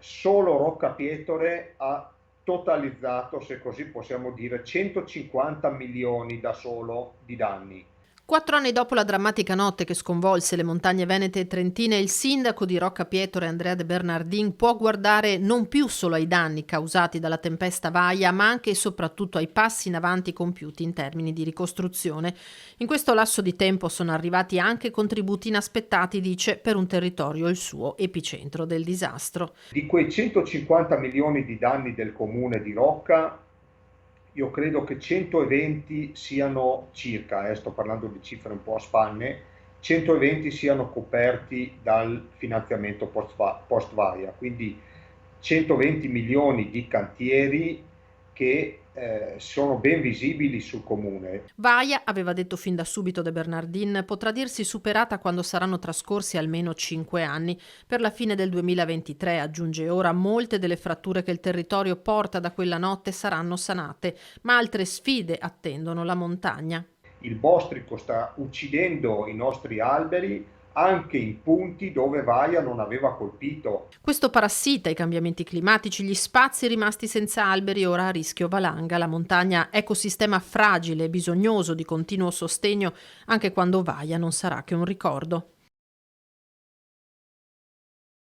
solo Roccapietore ha totalizzato, se così possiamo dire, 150 milioni da solo di danni. 4 anni dopo la drammatica notte che sconvolse le montagne venete e trentine, il sindaco di Roccapietore, Andrea De Bernardin, può guardare non più solo ai danni causati dalla tempesta Vaia, ma anche e soprattutto ai passi in avanti compiuti in termini di ricostruzione. In questo lasso di tempo sono arrivati anche contributi inaspettati, dice, per un territorio, il suo, epicentro del disastro. Di quei 150 milioni di danni del comune di Rocca, io credo che 120 siano circa, sto parlando di cifre un po' a spanne, 120 siano coperti dal finanziamento post-VAIA, quindi 120 milioni di cantieri che sono ben visibili sul comune. Vaia, aveva detto fin da subito De Bernardin, potrà dirsi superata quando saranno trascorsi almeno 5 anni. Per la fine del 2023, aggiunge ora, molte delle fratture che il territorio porta da quella notte saranno sanate, ma altre sfide attendono la montagna. Il bostrico sta uccidendo i nostri alberi anche in punti dove Vaia non aveva colpito. Questo parassita, i cambiamenti climatici, gli spazi rimasti senza alberi ora a rischio valanga. La montagna, ecosistema fragile e bisognoso di continuo sostegno anche quando Vaia non sarà che un ricordo.